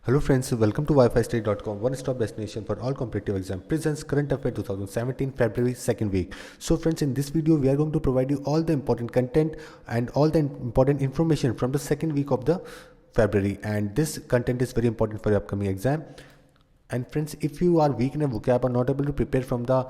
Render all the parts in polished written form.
Hello friends, welcome to wifistudy.com, one-stop destination for all competitive exam. Presents current affair 2017 February 2nd week. So friends, in this video we are going to provide you all the important content and all the important information from the second week of the February, and this content is very important for your upcoming exam. And friends, if you are weak in a vocab or not able to prepare from the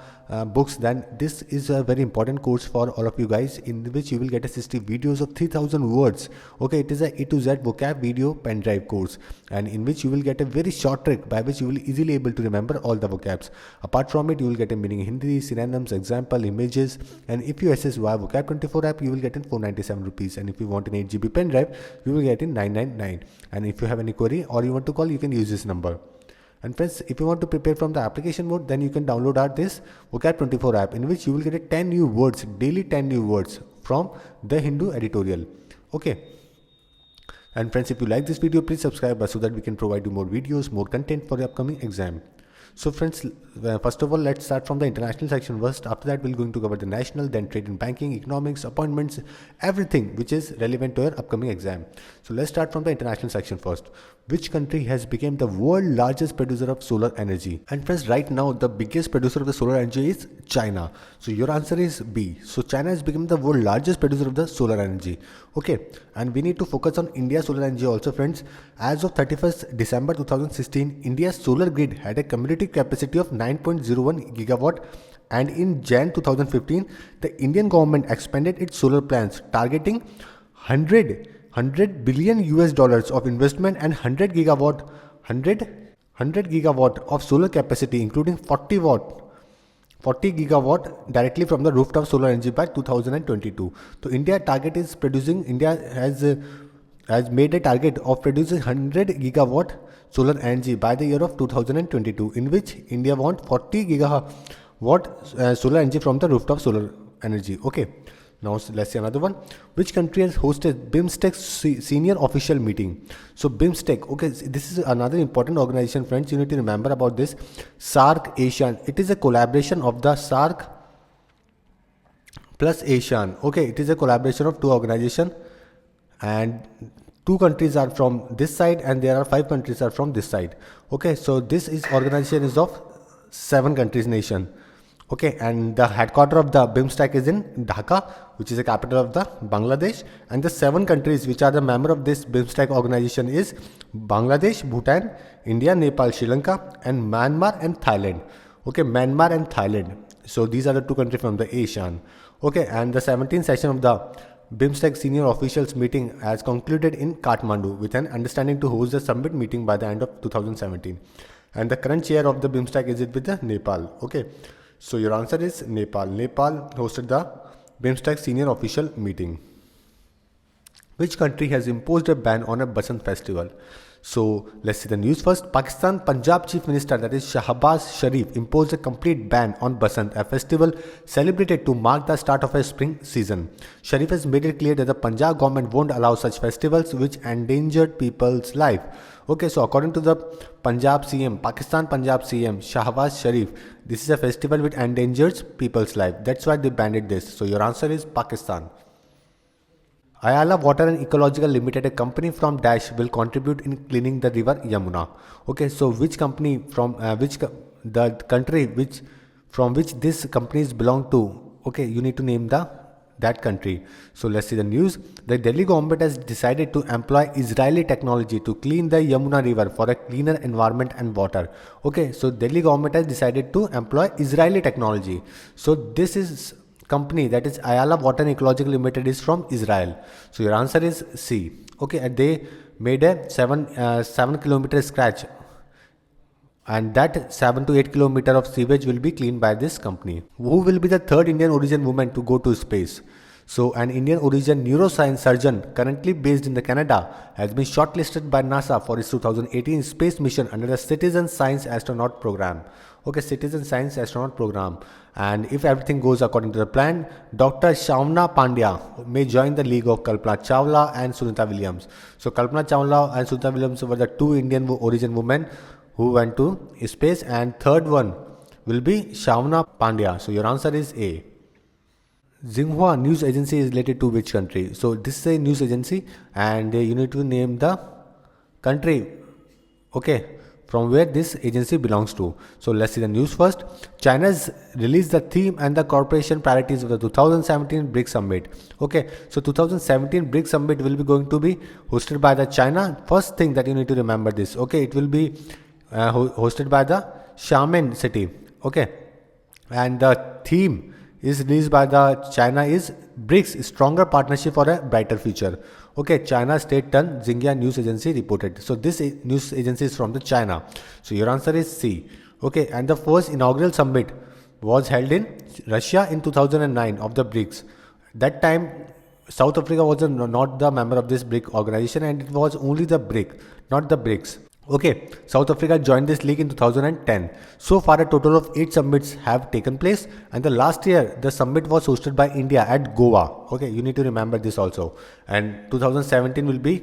books, then this is a very important course for all of you guys, in which you will get a 60 videos of 3000 words. Okay, it is a A to Z vocab video pen drive course, and in which you will get a very short trick by which you will easily able to remember all the vocabs. Apart from it, you will get a meaning in Hindi, synonyms, example, images, and if you access via vocab 24 app, you will get in 497 rupees, and if you want an 8 GB pen drive, you will get in 999. And if you have any query or you want to call, you can use this number. And friends, if you want to prepare from the application mode, then you can download this vocab 24 app, in which you will get 10 new words, daily 10 new words from the Hindu editorial. Okay. And friends, if you like this video, please subscribe us so that we can provide you more videos, more content for the upcoming exam. So friends, first of all, let's start from the international section first. After that, we're going to cover the national, then trade and banking, economics, appointments, everything which is relevant to your upcoming exam. So let's start from the international section first. Which country has become the world largest producer of solar energy? And friends, right now the biggest producer of the solar energy is China. So your answer is B. So China has become the world largest producer of the solar energy. Okay, and we need to focus on India's solar energy also, friends. As of 31st December 2016, India's solar grid had a cumulative capacity of 9.01 gigawatt, and in Jan 2015, the Indian government expanded its solar plans, targeting 100 billion US dollars of investment and 100 gigawatt of solar capacity, including 40 gigawatt directly from the rooftop solar energy by 2022. So India has made a target of producing 100 gigawatt solar energy by the year of 2022, in which India wants 40 gigawatt solar energy from the rooftop solar energy. Okay. Now let's see another one. Which country has hosted BIMSTEC senior official meeting? So BIMSTEC, okay, this is another important organization, friends. You need to remember about this. SAARC ASEAN. It is a collaboration of the SAARC plus ASEAN. Okay, it is a collaboration of two organizations, and 2 countries are from this side and there are 5 countries are from this side. Okay, so this organization is of 7 countries nation. Okay, and the headquarters of the BIMSTEC is in Dhaka, which is the capital of the Bangladesh, and the 7 countries which are the member of this BIMSTEC organization is Bangladesh, Bhutan, India, Nepal, Sri Lanka, and Myanmar and Thailand. Okay, Myanmar and Thailand. So these are the 2 countries from the ASEAN. Okay, and the 17th session of the BIMSTEC senior officials meeting has concluded in Kathmandu with an understanding to host the summit meeting by the end of 2017. And the current chair of the BIMSTEC is with the Nepal. Okay. So your answer is Nepal. Nepal hosted the BIMSTEC senior official meeting. Which country has imposed a ban on a Basant festival? So let's see the news first. Pakistan Punjab Chief Minister, that is Shahbaz Sharif, imposed a complete ban on Basant, a festival celebrated to mark the start of a spring season. Sharif has made it clear that the Punjab government won't allow such festivals which endangered people's life. Okay, so according to the Pakistan Punjab CM Shahbaz Sharif, this is a festival which endangers people's life. That's why they banned this. So your answer is Pakistan. Ayala Water and Ecological Limited, a company from Dash, will contribute in cleaning the river Yamuna. Okay, so which company from the country from which this companies belong to? Okay, you need to name that country. So let's see the news. The Delhi government has decided to employ Israeli technology to clean the Yamuna river for a cleaner environment and water. Okay, so Delhi government has decided to employ Israeli technology. So this is company, that is Ayala Water and Ecological Limited, is from Israel. So your answer is C. Okay, and they made a 7 kilometer stretch, and that 7 to 8 kilometer of sewage will be cleaned by this company. Who will be the third Indian origin woman to go to space? So an Indian origin neuroscience surgeon currently based in the Canada has been shortlisted by NASA for its 2018 space mission under the Citizen Science Astronaut Program. Okay, Citizen Science Astronaut Program. And if everything goes according to the plan, Dr. Shavna Pandya may join the league of Kalpana Chawla and Sunita Williams. So Kalpana Chawla and Sunita Williams were the 2 Indian origin women who went to space, and third one will be Shavna Pandya. So your answer is A. Xinhua news agency is related to which country? So this is a news agency, and you need to name the country. Okay, from where this agency belongs to. So let's see the news first. China has released the theme and the corporation priorities of the 2017 BRICS Summit. Okay, so 2017 BRICS Summit will be going to be hosted by the China. First thing that you need to remember this. Okay, it will be hosted by the Xiamen city. Okay, and the theme is released by the China is BRICS Stronger Partnership for a Brighter Future. Okay, China state-run Xinhua news agency reported. So this news agency is from the China. So your answer is C. Okay, and the first inaugural summit was held in Russia in 2009 of the BRICS. That time South Africa was not the member of this BRIC organization, and it was only the BRIC, not the BRICS. Okay, South Africa joined this league in 2010. So far, a total of 8 summits have taken place, and the last year the summit was hosted by India at Goa. Okay, you need to remember this also. And 2017 will be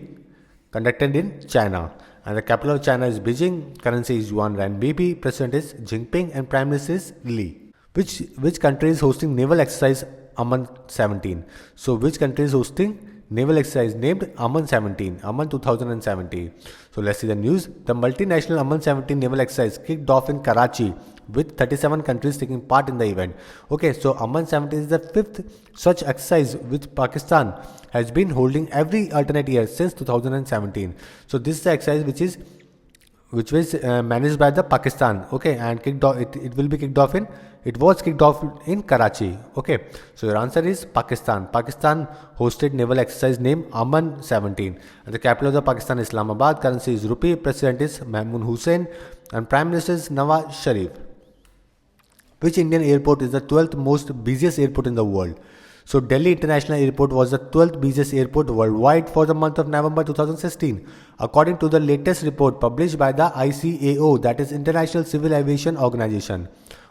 conducted in China, and the capital of China is Beijing. Currency is yuan renminbi. President is Jinping, and Prime Minister is Li. Which country is hosting naval exercise Aman 17? So which country is hosting naval exercise named Aman 17, Aman 2017. So let's see the news. The multinational Aman 17 naval exercise kicked off in Karachi with 37 countries taking part in the event. Okay, so Aman 17 is the 5th such exercise which Pakistan has been holding every alternate year since 2017. So this is the exercise which was managed by the Pakistan. Okay, and kicked off, it will be kicked off in, it was kicked off in Karachi. Okay, so your answer is Pakistan. Pakistan hosted naval exercise named Aman 17, and the capital of the Pakistan is Islamabad. Currency is rupee. President is Mahmood Hussain, and Prime Minister is Nawaz Sharif. Which Indian airport is the 12th most busiest airport in the world? So Delhi International Airport was the 12th busiest airport worldwide for the month of November 2016, according to the latest report published by the ICAO, that is International Civil Aviation Organization.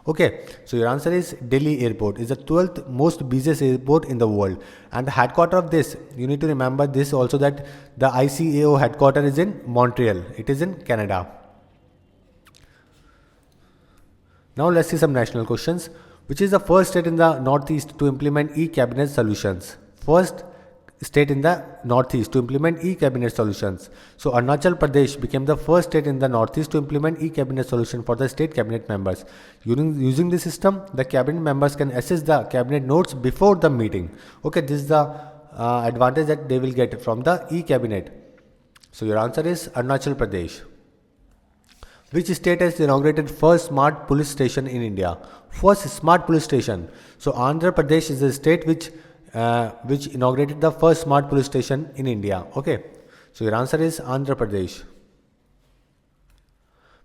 Okay, so your answer is Delhi Airport is the 12th most busiest airport in the world, and the headquarter of this, you need to remember this also, that the ICAO headquarter is in Montreal. It is in Canada. Now let's see some national questions. Which is the first state in the Northeast to implement e-cabinet solutions? First state in the Northeast to implement e-cabinet solutions. So Arunachal Pradesh became the first state in the Northeast to implement e-cabinet solution for the state cabinet members. Using this system, the cabinet members can assess the cabinet notes before the meeting. Okay, this is the advantage that they will get from the e-cabinet. So your answer is Arunachal Pradesh. Which state has inaugurated first smart police station in India? First smart police station. So Andhra Pradesh is the state which inaugurated the first smart police station in India. Okay, so your answer is Andhra Pradesh.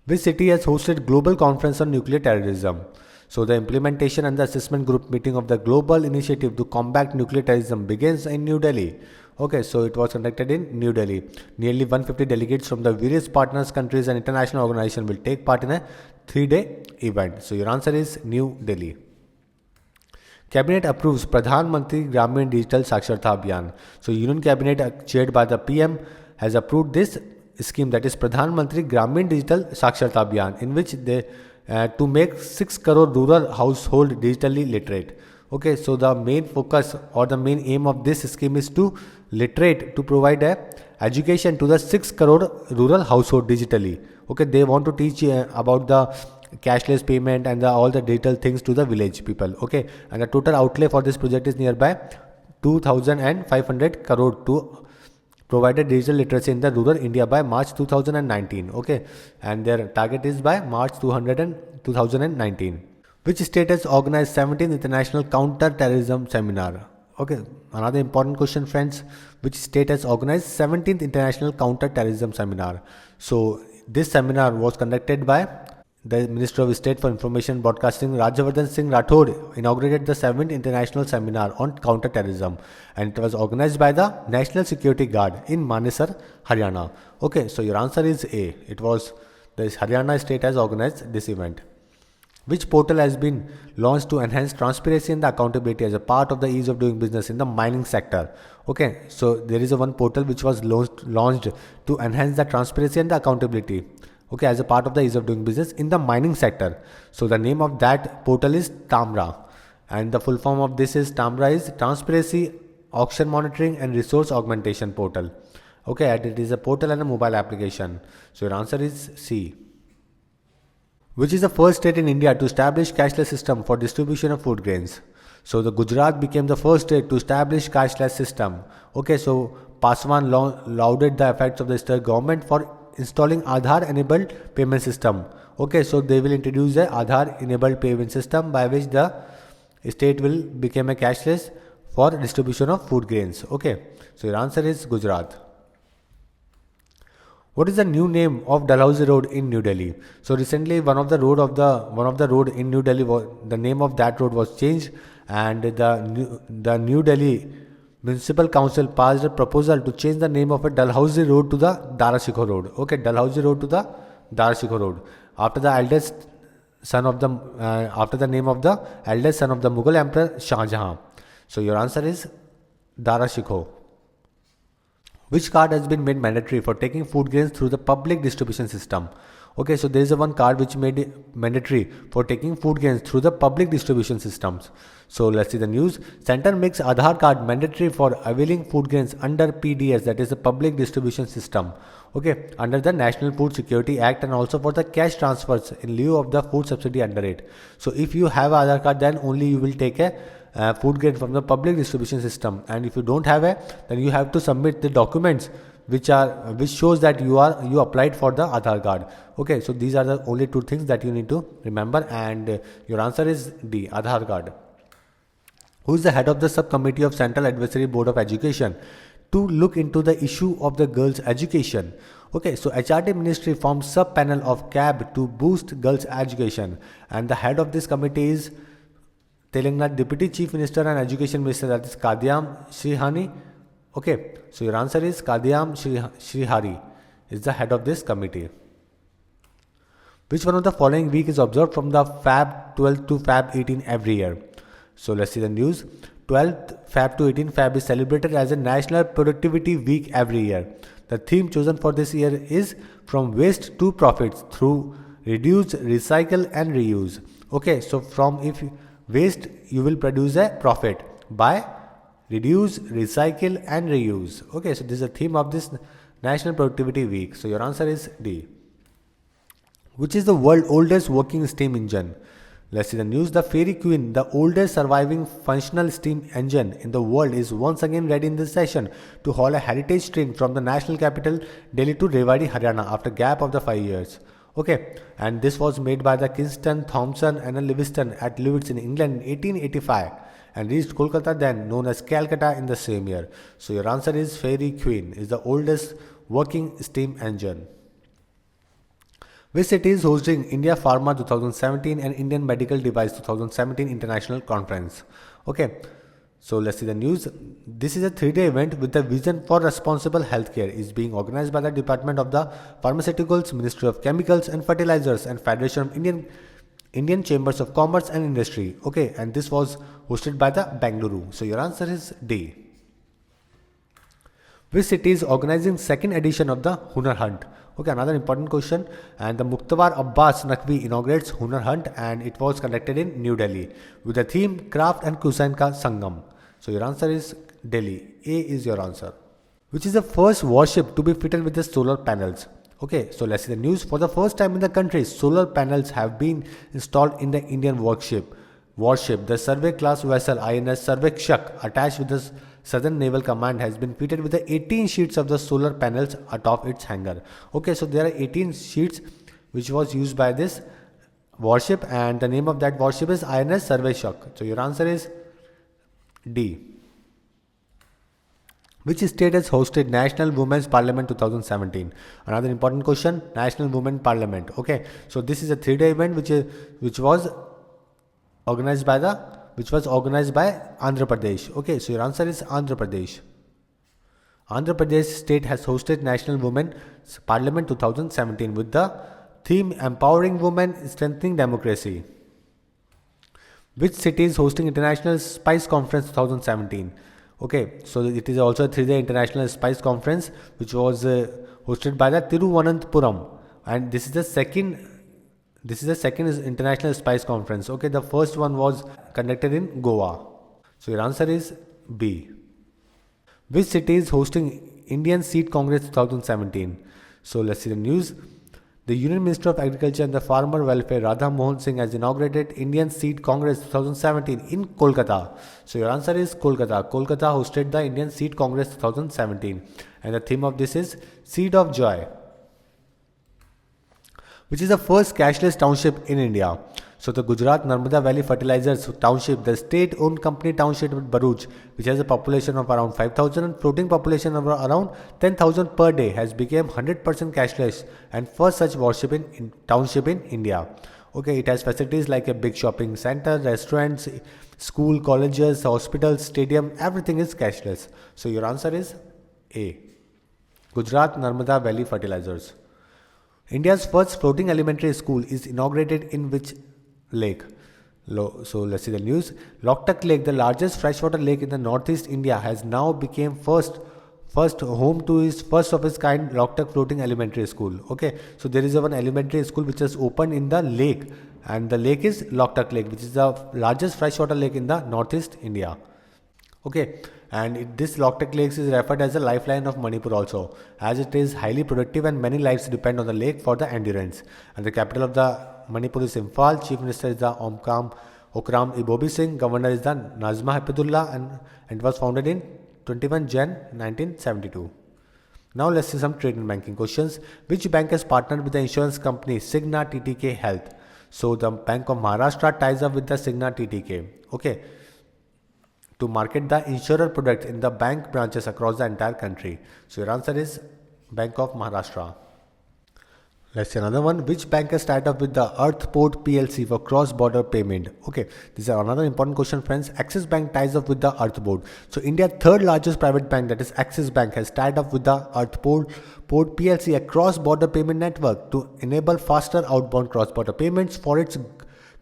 Which city has hosted global conference on nuclear terrorism? So the implementation and the assessment group meeting of the global initiative to combat nuclear terrorism begins in New Delhi. Okay, so it was conducted in New Delhi. Nearly 150 delegates from the various partners countries and international organizations will take part in a 3-day event. So your answer is New Delhi. Cabinet approves Pradhan Mantri Gramin Digital Saksharta Abhiyan. So Union Cabinet chaired by the PM has approved this scheme, that is Pradhan Mantri Gramin Digital Saksharta Abhiyan, in which they to make 6 crore rural household digitally literate. Okay, so the main focus or the main aim of this scheme is to provide education to the 6 crore rural household digitally. Okay, they want to teach about the cashless payment and all the digital things to the village people. Okay, and the total outlay for this project is nearby 2,500 crore to provide digital literacy in the rural India by March 2019. Okay, and their target is by March 2019. Which state has organized 17th International Counter-Terrorism Seminar? Okay, another important question, friends. Which state has organized 17th International Counter-Terrorism Seminar? So this seminar was conducted by the Minister of State for Information Broadcasting, Rajyavardhan Singh Rathod, inaugurated the 7th International Seminar on Counter-Terrorism, and it was organized by the National Security Guard in Manesar, Haryana. Okay, so your answer is A. It was the Haryana state has organized this event. Which portal has been launched to enhance transparency and the accountability as a part of the ease of doing business in the mining sector? Okay, so there is one portal which was launched to enhance the transparency and the accountability. Okay, as a part of the ease of doing business in the mining sector. So the name of that portal is TAMRA, and the full form of this is TAMRA is Transparency, Auction Monitoring and Resource Augmentation Portal. Okay, and it is a portal and a mobile application. So your answer is C. Which is the first state in India to establish cashless system for distribution of food grains? So the Gujarat became the first state to establish cashless system. Okay, so Paswan lauded the efforts of the state government for installing Aadhaar enabled payment system. Okay, so they will introduce a Aadhaar enabled payment system by which the state will become a cashless for distribution of food grains. Okay, so your answer is Gujarat. What is the new name of Dalhousie Road in New Delhi? So recently, one of the road in New Delhi, the name of that road was changed, and the New Delhi Municipal Council passed a proposal to change the name of a Dalhousie Road to the Dara Shikoh Road. Okay, Dalhousie Road to the Dara Shikoh Road after the name of the eldest son of the Mughal Emperor Shah Jahan. So your answer is Dara Shikoh. Which card has been made mandatory for taking food grains through the public distribution system? Okay, so there is one card which made it mandatory for taking food grains through the public distribution systems. So let's see the news. Center makes Aadhaar card mandatory for availing food grains under PDS, that is the public distribution system. Okay, under the National Food Security Act, and also for the cash transfers in lieu of the food subsidy under it. So if you have Aadhaar card, then only you will take a food grain from the public distribution system, and if you don't have then you have to submit the documents which shows that you applied for the Aadhaar card. Okay, so these are the only two things that you need to remember, and your answer is D, Aadhaar card. Who is the head of the subcommittee of Central Advisory Board of Education to look into the issue of the girls' education? Okay, so HRD Ministry formed sub-panel of CAB to boost girls' education, and the head of this committee is Telangana Deputy Chief Minister and Education Minister, that is Kadiyam Shrihani. Okay, so your answer is Kadiyam Shrihari is the head of this committee. Which one of the following week is observed from the FEB 12 to FEB 18 every year? So let's see the news. 12th FEB to 18 FEB is celebrated as a National Productivity Week every year. The theme chosen for this year is From Waste to Profits through Reduce, Recycle and Reuse. Okay, so from waste you will produce a profit by reduce, recycle and reuse. Okay, so this is the theme of this National Productivity Week. So your answer is D. Which is the world's oldest working steam engine? Let's see the news. The Fairy Queen, the oldest surviving functional steam engine in the world, is once again ready in this session to haul a heritage train from the national capital Delhi to Rewari, Haryana after a gap of the 5 years. Okay, and this was made by the Kingston, Thomson and Livingston at Leeds in England in 1885 and reached Kolkata, then known as Calcutta, in the same year. So your answer is Fairy Queen is the oldest working steam engine. Which city is hosting India Pharma 2017 and Indian Medical Device 2017 International Conference? Okay, so let's see the news. This is a 3-day event with the vision for responsible healthcare. Is being organized by the Department of the Pharmaceuticals, Ministry of Chemicals and Fertilizers and Federation of Indian Chambers of Commerce and Industry. Okay, and this was hosted by the Bangalore. So your answer is D. Which city is organizing second edition of the Hunar Hunt? Okay, another important question. And the Muqtawar Abbas Naqvi inaugurates Hunar Hunt, and it was conducted in New Delhi with the theme Craft and Cuisine Ka Sangam. So your answer is Delhi. A is your answer. Which is the first warship to be fitted with the solar panels? Okay, so let's see the news. For the first time in the country, solar panels have been installed in the Indian warship. The survey class vessel INS Sarvekshak, attached with the Southern Naval Command, has been fitted with the 18 sheets of the solar panels atop its hangar. Okay, so there are 18 sheets which was used by this warship, and the name of that warship is INS Sarvekshak. So your answer is D. Which state has hosted National Women's Parliament 2017? Another important question. National Women Parliament. Okay, so this is a 3-day event which was organized by Andhra Pradesh. Okay, so your answer is Andhra Pradesh. Andhra Pradesh state has hosted National Women's Parliament 2017 with the theme Empowering Women, Strengthening Democracy. Which city is hosting International Spice Conference 2017? Okay, so it is also a 3-day International Spice Conference which was hosted by the Thiruvananthapuram, and this is the second International Spice Conference. Okay, the first one was conducted in Goa. So your answer is B. Which city is hosting Indian Seed Congress 2017. So let's see the news. The Union Minister of Agriculture and the Farmer Welfare Radha Mohan Singh has inaugurated Indian Seed Congress 2017 in Kolkata. So your answer is Kolkata. Kolkata hosted the Indian Seed Congress 2017 and the theme of this is Seed of Joy, which is the first cashless township in India. So the Gujarat Narmada Valley Fertilizers Township, the state-owned company township at Bharuch, which has a population of around 5,000 and floating population of around 10,000 per day, has become 100% cashless and first such worship in township in India. Okay, it has facilities like a big shopping center, restaurants, school, colleges, hospitals, stadium, everything is cashless. So your answer is A. Gujarat Narmada Valley Fertilizers. India's first floating elementary school is inaugurated in which lake? So let's see the news. Loktak Lake, the largest freshwater lake in the northeast India, has now become first home to its first of its kind Loktak floating elementary school. Okay, so there is one elementary school which has opened in the lake, and the lake is Loktak Lake, which is the largest freshwater lake in the northeast India. Okay, and this Loktak Lake is referred as a lifeline of Manipur also, as it is highly productive and many lives depend on the lake for the endurance. And the capital of the Manipur is Imphal. Chief Minister is the Okram Ibobi Singh. Governor is the Nazma Hapidullah, and it was founded in 21 Jan 1972. Now let's see some trade and banking questions. Which bank has partnered with the insurance company Cigna TTK Health? So the Bank of Maharashtra ties up with the Cigna TTK. Okay, to market the insurer product in the bank branches across the entire country. So your answer is Bank of Maharashtra. Let's see another one. Which bank has tied up with the Earthport PLC for cross-border payment? Okay, this is another important question, friends. Axis Bank ties up with the Earthport. So India's third largest private bank, that is Axis Bank, has tied up with the Earthport PLC, a cross-border payment network, to enable faster outbound cross-border payments for its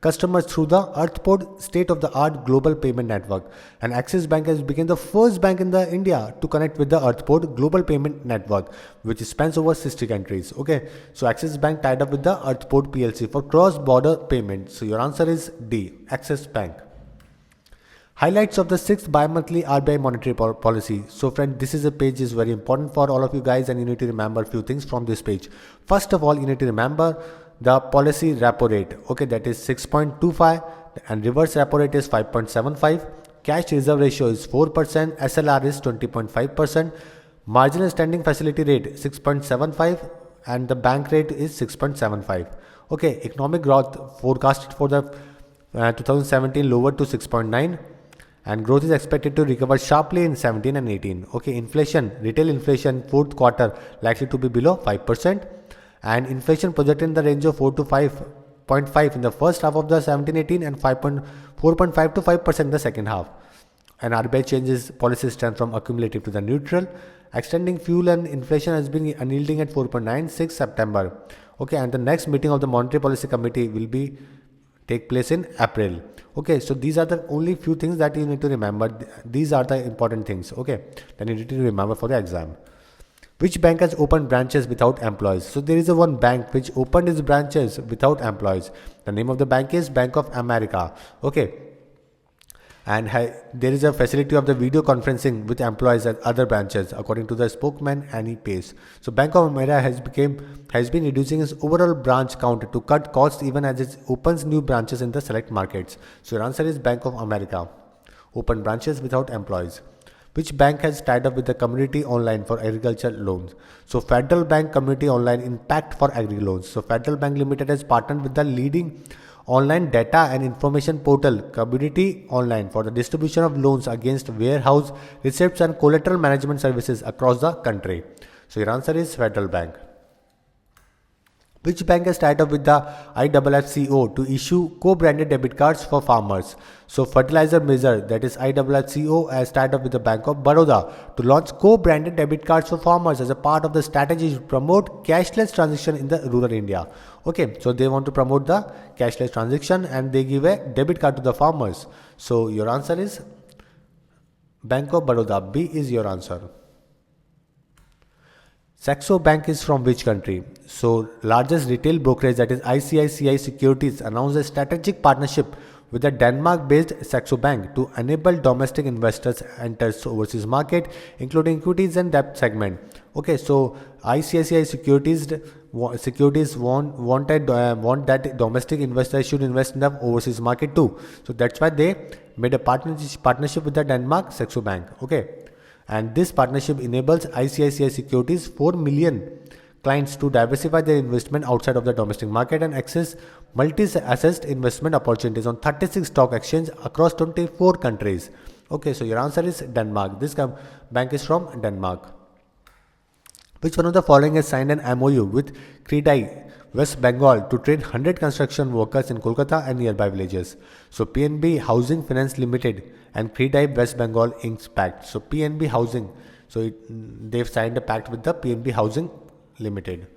customers through the Earthport state-of-the-art global payment network. And Axis Bank has become the first bank in the India to connect with the Earthport global payment network, which spans over 60 countries. Okay, so Axis Bank tied up with the Earthport PLC for cross-border payment. So your answer is D, Axis Bank. Highlights of the 6th bi-monthly RBI monetary policy. So friend, this is a page is very important for all of you guys, and you need to remember a few things from this page. First of all, you need to remember the policy repo rate. Okay, that is 6.25 and reverse repo rate is 5.75. Cash reserve ratio is 4%. SLR is 20.5%. Marginal standing facility rate 6.75 and the bank rate is 6.75. Okay, economic growth forecasted for the 2017 lowered to 6.9 and growth is expected to recover sharply in 17 and 18. Okay, inflation, retail inflation fourth quarter likely to be below 5%. And inflation projected in the range of 4 to 5.5 in the first half of the 17-18 and 4.5 to 5% in the second half. And RBI changes policy stance from accumulative to the neutral. Extending fuel and inflation has been unyielding at 4.96 September. Okay, and the next meeting of the Monetary Policy Committee will take place in April. Okay, so these are the only few things that you need to remember. These are the important things. Okay, then you need to remember for the exam. Which bank has opened branches without employees? So there is one bank which opened its branches without employees. The name of the bank is Bank of America. Okay, and there is a facility of the video conferencing with employees at other branches, according to the spokesman Annie Pace. So Bank of America has been reducing its overall branch count to cut costs even as it opens new branches in the select markets. So your answer is Bank of America. Open branches without employees. Which bank has tied up with the Community Online for agriculture loans? So Federal Bank Community Online in Pact for Agri Loans. So Federal Bank Limited has partnered with the leading online data and information portal Community Online for the distribution of loans against warehouse, receipts and collateral management services across the country. So your answer is Federal Bank. Which bank has tied up with the IFFCO to issue co-branded debit cards for farmers? So Fertilizer Measure, that is IFFCO, has tied up with the Bank of Baroda to launch co-branded debit cards for farmers as a part of the strategy to promote cashless transaction in the rural India. Okay, so they want to promote the cashless transaction and they give a debit card to the farmers. So your answer is Bank of Baroda. B is your answer. Saxo Bank is from which country? So largest retail brokerage, that is ICICI Securities, announced a strategic partnership with the Denmark-based Saxo Bank to enable domestic investors enter overseas market, including equities and debt segment. Okay, so ICICI Securities want that domestic investors should invest in the overseas market too. So that's why they made a partnership with the Denmark Saxo Bank. Okay, and this partnership enables ICICI Securities 4 million clients to diversify their investment outside of the domestic market and access multi-asset investment opportunities on 36 stock exchanges across 24 countries. Okay, so your answer is Denmark. This bank is from Denmark. Which one of the following has signed an MOU with CREDAL West Bengal to train 100 construction workers in Kolkata and nearby villages? So PNB Housing Finance Limited and CREDAL West Bengal Inc.'s pact. So PNB Housing, they've signed a pact with the PNB Housing Limited.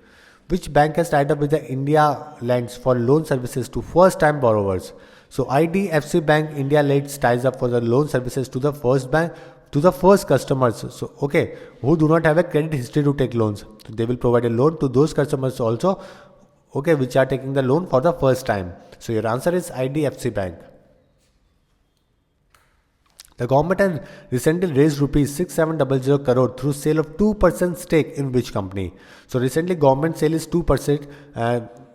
Which bank has tied up with the India Lends for loan services to first-time borrowers? So IDFC Bank India Lends ties up for the loan services to the first customers. So okay, who do not have a credit history to take loans. So they will provide a loan to those customers also, okay, which are taking the loan for the first time. So your answer is IDFC Bank. The government has recently raised rupees 6700 crore through sale of 2% stake in which company? So recently government sale is 2%,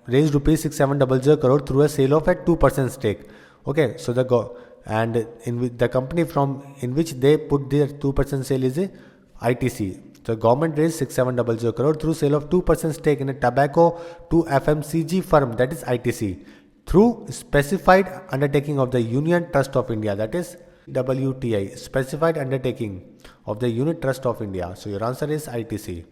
raised rupees 6700 crore through a sale of a 2% stake. Okay, so the company in which they put their 2% sale is ITC. The government raised 6700 crore through sale of 2% stake in a tobacco to FMCG firm, that is ITC, through specified undertaking of the Union Trust of India, that is WTI, specified undertaking of the Unit Trust of India. So your answer is ITC.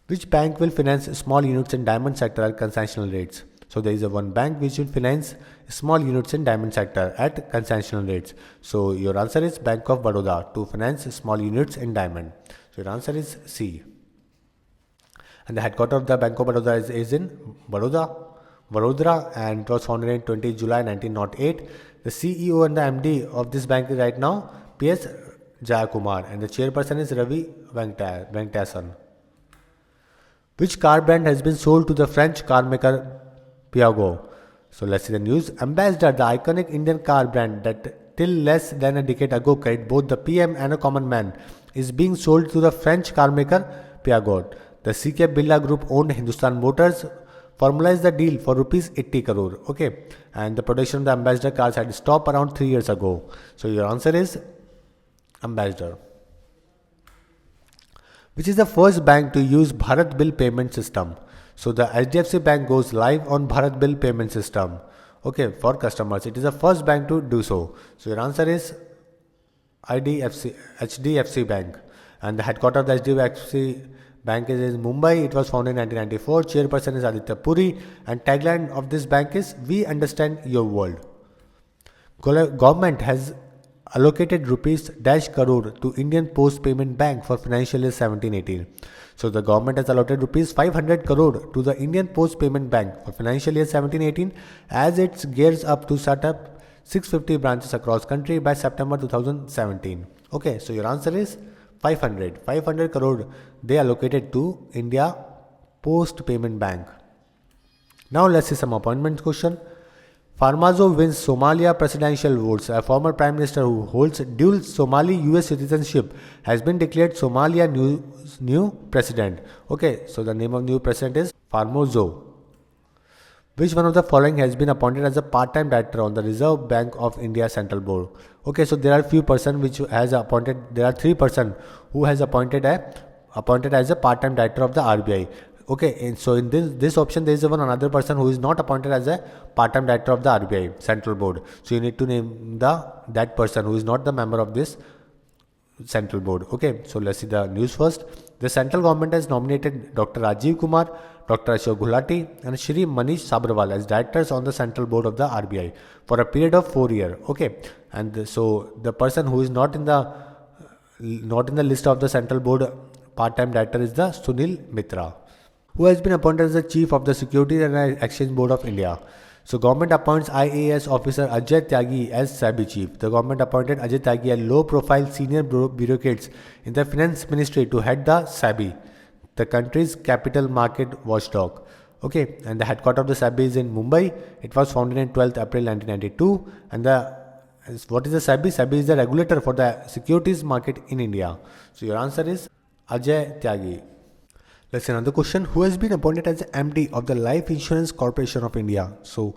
Which bank will finance small units in diamond sector at concessional rates? So there is one bank which will finance small units in diamond sector at concessional rates. So your answer is Bank of Baroda, to finance small units in diamond. So your answer is C. And the headquarters of the Bank of Baroda is in Vadodara, and it was founded in 20 July 1908. The CEO and the MD of this bank is right now P.S. Jayakumar, and the chairperson is Ravi Venkatesan. Which car brand has been sold to the French car maker Piaggio? So let's see the news. Ambassador, the iconic Indian car brand that till less than a decade ago carried both the PM and a common man, is being sold to the French car maker Piaggio. The CK Birla Group owned Hindustan Motors formalized the deal for rupees 80 crore. Okay, and the production of the Ambassador cars had stopped around 3 years ago. So your answer is Ambassador. Which is the first bank to use Bharat Bill Payment System? So the HDFC Bank goes live on Bharat Bill Payment System. Okay, for customers. It is the first bank to do so. So your answer is HDFC Bank. And the headquarters of the HDFC Bank is in Mumbai. It was founded in 1994. Chairperson is Aditya Puri. And tagline of this bank is "We understand your world." Government has allocated rupees dash crore to Indian Post Payment Bank for financial year 17-18. So the government has allotted rupees 500 crore to the Indian Post Payment Bank for financial year 17-18 as it gears up to set up 650 branches across country by September 2017. Okay, so your answer is 500 crore they allocated to India Post Payment Bank. Now let's see some appointment question. Farmajo wins Somalia presidential votes. A former prime minister who holds dual Somali-US citizenship has been declared Somalia new president. Okay, so the name of new president is Farmajo. Which one of the following has been appointed as a part-time director on the Reserve Bank of India Central Board? Okay, so there are few person which has appointed. There are 3 person who has appointed as a part-time director of the RBI. Okay, and so in this option there is even another person who is not appointed as a part-time director of the RBI Central Board. So you need to name that person who is not the member of this Central Board. Okay, so let's see the news first. The central government has nominated Dr. Rajiv Kumar, Dr. Ashok Gulati and Shri Manish Sabharwal as directors on the Central Board of the RBI for a period of 4 years. Okay, and so the person who is not in the list of the Central Board part-time director is the Sunil Mitra, who has been appointed as the Chief of the Securities and Exchange Board of India. So government appoints IAS officer Ajay Tyagi as SEBI chief. The government appointed Ajay Tyagi, a low-profile senior bureaucrat in the finance ministry, to head the SEBI, the country's capital market watchdog. Okay, and the headquarters of the SEBI is in Mumbai. It was founded in 12th April 1992. And what is the SEBI? SEBI is the regulator for the securities market in India. So your answer is Ajay Tyagi. Let's see another question. Who has been appointed as the MD of the Life Insurance Corporation of India? So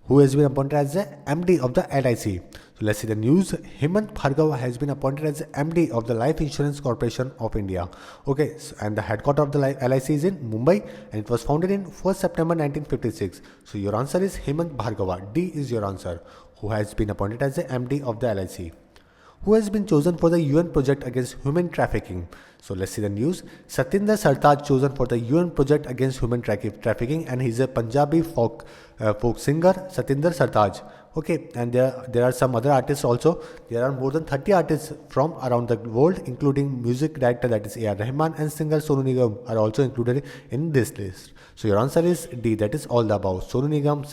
who has been appointed as the MD of the LIC? So let's see the news. Hemant Bhargava has been appointed as the MD of the Life Insurance Corporation of India. Okay, so, and the headquarters of the LIC is in Mumbai, and it was founded in 1st September 1956. So your answer is Hemant Bhargava. D is your answer. Who has been appointed as the MD of the LIC? Who has been chosen for the UN project against human trafficking? So let's see the news. Satinder Sartaaj chosen for the UN project against human trafficking, and he's a Punjabi folk singer, Satinder Sartaaj. Okay, and there are some other artists also. There are more than 30 artists from around the world, including music director, that is A.R. Rahman, and singer Sonu Nigam are also included in this list. So your answer is D, that is all the above. Sonu Nigam,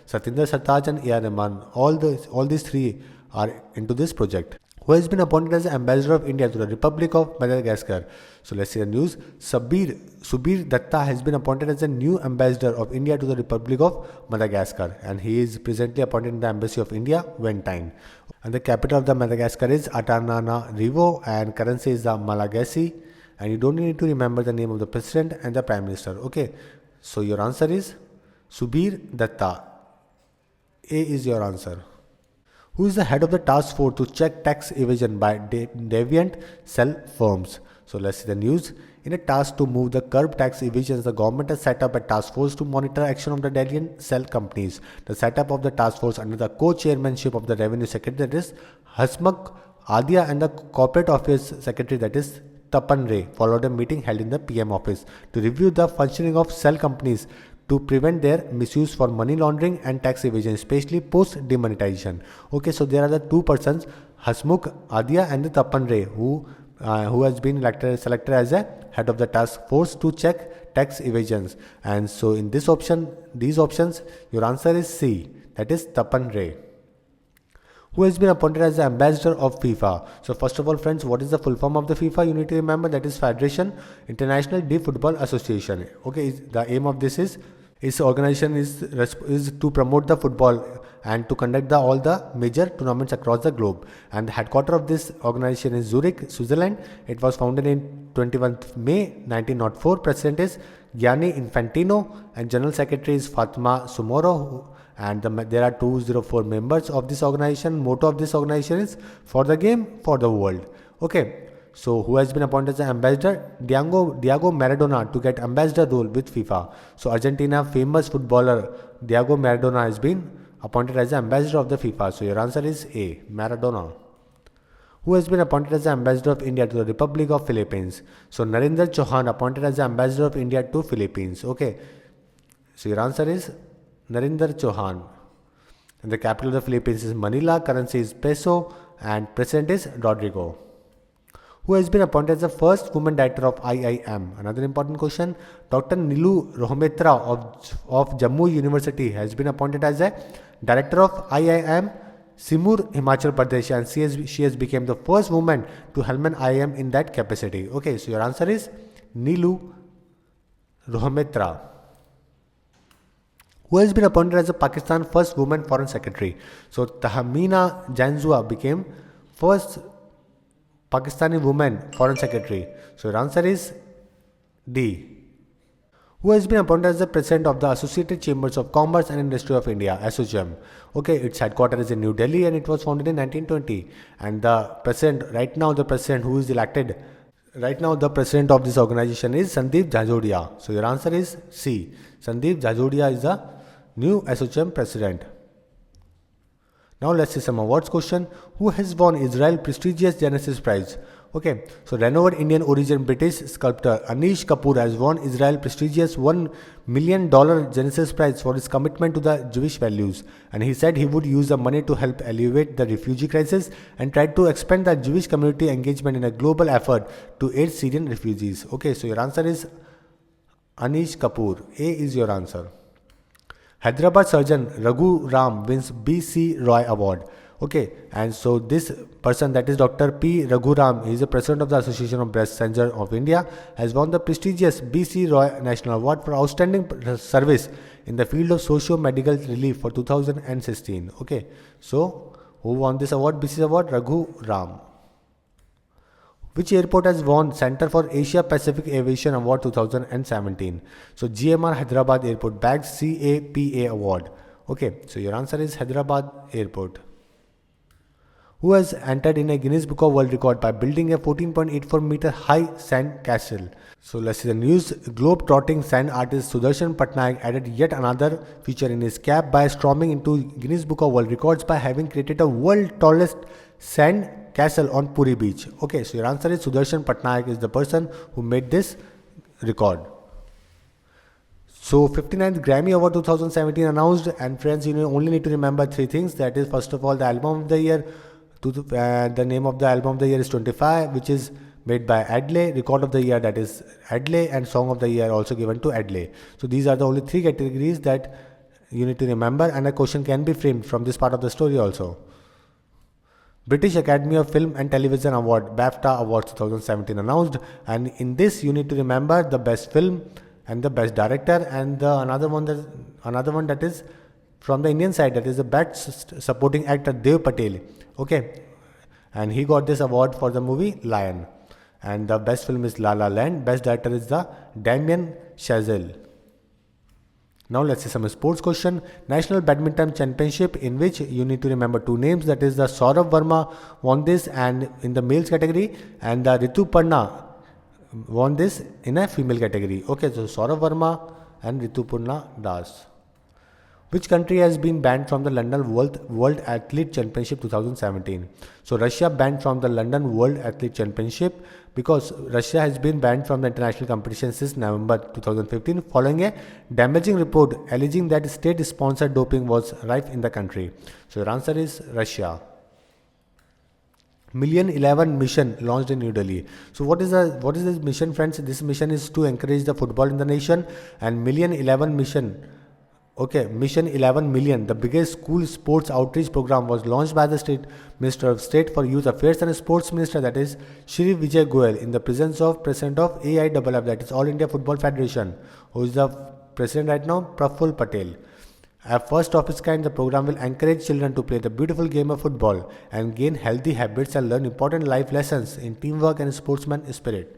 Satinder Sartaaj, and A.R. Rahman, all these three are into this project. Who has been appointed as the Ambassador of India to the Republic of Madagascar? So let's see the news. Subir Datta has been appointed as the new Ambassador of India to the Republic of Madagascar, and he is presently appointed in the Embassy of India, Wentine. And the capital of the Madagascar is Antananarivo, and currency is the Malagasy. And you don't need to remember the name of the President and the Prime Minister. Okay, so your answer is Subir Datta. A is your answer. Who is the head of the task force to check tax evasion by deviant cell firms? So let's see the news. In a task to move the curb tax evasions, the government has set up a task force to monitor action of the deviant cell companies. The setup of the task force under the co-chairmanship of the Revenue Secretary, that is Hasmukh Adia, and the Corporate Office Secretary, that is Tapan Ray, followed a meeting held in the PM office to review the functioning of cell companies to prevent their misuse for money laundering and tax evasion, especially post demonetization. Okay, so there are the two persons, Hasmukh Adia and the Tapan Ray, who has been selected as a head of the task force to check tax evasions. And so in these options, your answer is C, that is Tapan Ray. Who has been appointed as the ambassador of FIFA? So first of all, friends, what is the full form of the FIFA? You need to remember, that is Federation International de Football Association. Okay, the aim of this is its organization is to promote the football and to conduct all the major tournaments across the globe. And the headquarters of this organization is Zurich, Switzerland. It was founded in 21st May 1904. President is Gianni Infantino, and General Secretary is Fatima Sumoro. And there are 204 members of this organization. Motto of this organization is for the game, for the world. Okay. So who has been appointed as the ambassador? Diego Maradona to get ambassador role with FIFA. So Argentina famous footballer Diego Maradona has been appointed as the ambassador of the FIFA. So your answer is A, Maradona. Who has been appointed as the ambassador of India to the Republic of Philippines? So Narendra Chauhan appointed as the ambassador of India to Philippines. Okay. So your answer is Narendra Chauhan. And the capital of the Philippines is Manila, currency is peso, and president is Rodrigo. Who has been appointed as the first woman director of IIM? Another important question. Dr. Nilu Rohmetra of Jammu University has been appointed as a director of IIM Simur, Himachal Pradesh, and she has become the first woman to helm an IIM in that capacity. Okay, so your answer is Nilu Rohmetra. Who has been appointed as the Pakistan first woman foreign secretary? So Tahmina Janzua became first Pakistani woman foreign secretary. So your answer is D. Who has been appointed as the president of the Associated Chambers of Commerce and Industry of India, ASSOCHAM. Okay, its headquarters is in New Delhi, and it was founded in 1920. And the president who is elected right now, the president of this organization is Sandeep Jajodia. So your answer is C. Sandeep Jajodia is the new ASSOCHAM president. Now let's see some awards question. Who has won Israel prestigious Genesis Prize? Okay, so renowned Indian origin British sculptor Anish Kapoor has won Israel prestigious $1 million Genesis Prize for his commitment to the Jewish values. And he said he would use the money to help alleviate the refugee crisis and try to expand the Jewish community engagement in a global effort to aid Syrian refugees. Okay, so your answer is Anish Kapoor. A is your answer. Hyderabad surgeon Raghu Ram wins B.C. Roy Award. Okay, and so this person, that is Dr. P. Raghuram, he is the president of the Association of Breast Cancer of India, has won the prestigious BC Roy National Award for outstanding service in the field of socio-medical relief for 2016. Okay, so who won this award? BC award, Raghu Ram. Which airport has won Center for Asia Pacific Aviation Award 2017? So GMR Hyderabad Airport bags CAPA award. Okay, so your answer is Hyderabad Airport. Who has entered in a Guinness Book of World Record by building a 14.84 meter high sand castle? So let's see the news. Globe-trotting sand artist Sudarshan Patnaik added yet another feature in his cap by storming into Guinness Book of World Records by having created a world tallest sand castle on Puri beach. Okay, so your answer is Sudarshan Patnaik is the person who made this record. So 59th Grammy Award 2017 announced, and friends, you only need to remember three things. That is, first of all, the album of the year. The name of the album of the year is 25, which is made by Adley. Record of the year, that is Adley, and song of the year also given to Adley. So these are the only three categories that you need to remember, and a question can be framed from this part of the story also. British Academy of Film and Television Award, BAFTA Awards 2017 announced, and in this you need to remember the best film and the best director, and another one that is from the Indian side, that is the best supporting actor Dev Patel. Okay, and he got this award for the movie Lion, and the best film is La La Land. Best director is the Damien Chazelle. Now let's see some sports question. National Badminton Championship, in which you need to remember two names, that is the Saurabh Verma won this and in the males category, and the Rituparna won this in a female category. Okay, so Saurabh Verma and Rituparna Das. Which country has been banned from the London World Athlete Championship 2017? So Russia banned from the London World Athlete Championship because Russia has been banned from the international competition since November 2015 following a damaging report alleging that state-sponsored doping was rife in the country. So your answer is Russia. Million 11 mission launched in New Delhi. So what is this mission, friends? This mission is to encourage the football in the nation, and Million 11 mission. Okay, Mission 11 Million, the biggest school sports outreach program, was launched by the State Minister of State for Youth Affairs and Sports Minister, that is Shri Vijay Goyal, in the presence of President of AIFF, that is All India Football Federation, who is the President right now, Praful Patel. At first of its kind, the program will encourage children to play the beautiful game of football and gain healthy habits and learn important life lessons in teamwork and sportsman spirit.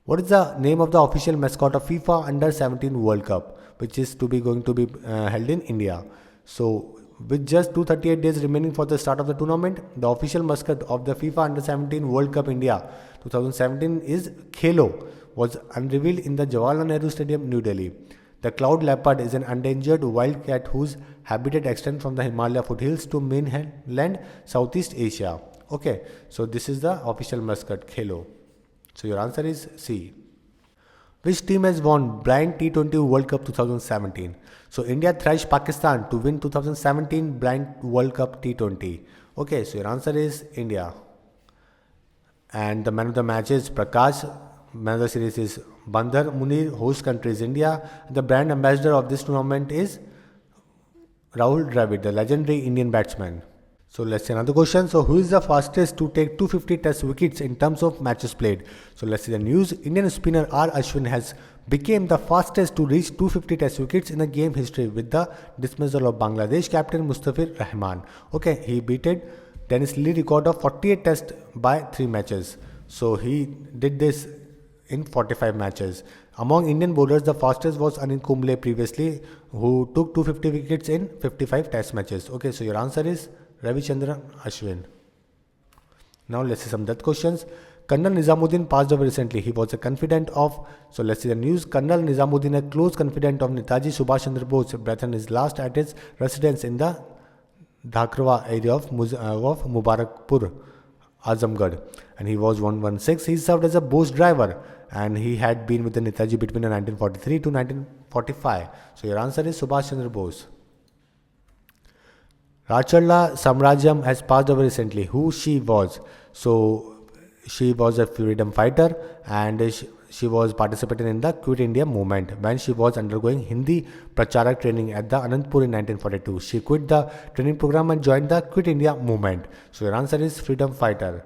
What is the name of the official mascot of FIFA Under 17 World Cup, which is going to be held in India? So, with just 238 days remaining for the start of the tournament, the official mascot of the FIFA Under 17 World Cup India 2017 is Khelo, was unveiled in the Jawaharlal Nehru Stadium, New Delhi. The cloud leopard is an endangered wild cat whose habitat extends from the Himalaya foothills to mainland Southeast Asia. Okay, so this is the official mascot, Khelo. So your answer is C. Which team has won Blind T20 World Cup 2017? So India thrashed Pakistan to win 2017 Blind World Cup T20. Okay, so your answer is India. And the man of the match is Prakash. Man of the series is Bandhar Munir. Host country is India. The brand ambassador of this tournament is Rahul Dravid, the legendary Indian batsman. So let's see another question. So who is the fastest to take 250 test wickets in terms of matches played? So let's see the news. Indian spinner R. Ashwin has became the fastest to reach 250 test wickets in the game history with the dismissal of Bangladesh captain Mustafir Rahman. Okay, he beated Dennis Lee record of 48 tests by 3 matches. So he did this in 45 matches. Among Indian bowlers, the fastest was Anil Kumble previously, who took 250 wickets in 55 test matches. Okay, so your answer is Ravichandran Ashwin. Now let's see some death questions. Colonel Nizamuddin passed away recently. He was a confidant of, so let's see the news. Colonel Nizamuddin, a close confidant of Netaji Subhash Chandra Bose, breathed his last at his residence in the Dhakrwa area of Mubarakpur, Azamgarh, and he was 116. He served as a Bose driver, and he had been with the Netaji between 1943 to 1945. So your answer is Subhash Chandra Bose. Rachalla Samrajyam has passed away recently. Who she was? So she was a freedom fighter, and she was participating in the Quit India movement when she was undergoing Hindi Pracharak training at the Anandpur in 1942. She quit the training program and joined the Quit India movement. So your answer is freedom fighter.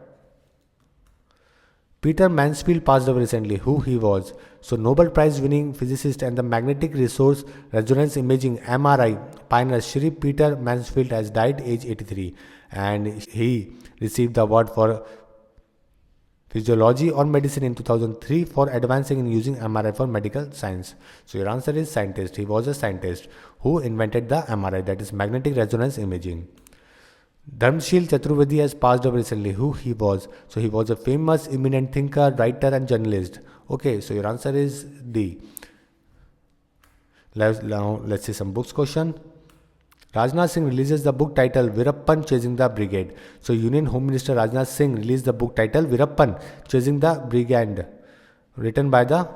Peter Mansfield passed away recently. Who he was? So Nobel Prize winning physicist and the magnetic resource resonance imaging MRI pioneer Shri Peter Mansfield has died age 83, and he received the award for physiology or medicine in 2003 for advancing in using MRI for medical science. So your answer is scientist. He was a scientist who invented the MRI, that is magnetic resonance imaging. Dharmsheel Chaturvedi has passed away recently. Who he was? So he was a famous eminent thinker, writer and journalist. Okay, so your answer is D. Let's see some books question. Rajnath Singh releases the book title Virappan Chasing the Brigade. So Union Home Minister Rajnath Singh released the book title Virappan Chasing the Brigade, written by the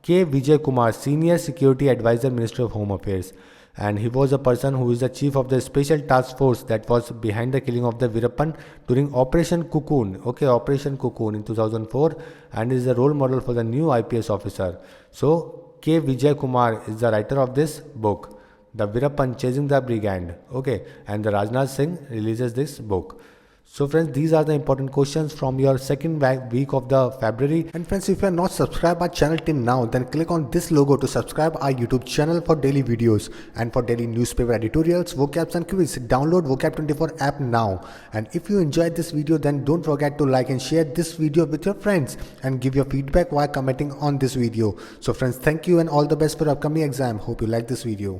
K. Vijay Kumar, Senior Security Advisor, Minister of Home Affairs. And he was a person who is the chief of the special task force that was behind the killing of the Virappan during Operation Cocoon. Okay, Operation Cocoon in 2004, and is a role model for the new IPS officer. So K. Vijay Kumar is the writer of this book, The Virappan Chasing the Brigand. Okay, and the Rajnath Singh releases this book. So friends, these are the important questions from your second week of the February. And friends, if you are not subscribed our channel till now, then click on this logo to subscribe our YouTube channel for daily videos and for daily newspaper editorials, vocabs and quiz. Download Vocab24 app now. And if you enjoyed this video, then don't forget to like and share this video with your friends and give your feedback while commenting on this video. So friends, thank you and all the best for upcoming exam. Hope you like this video.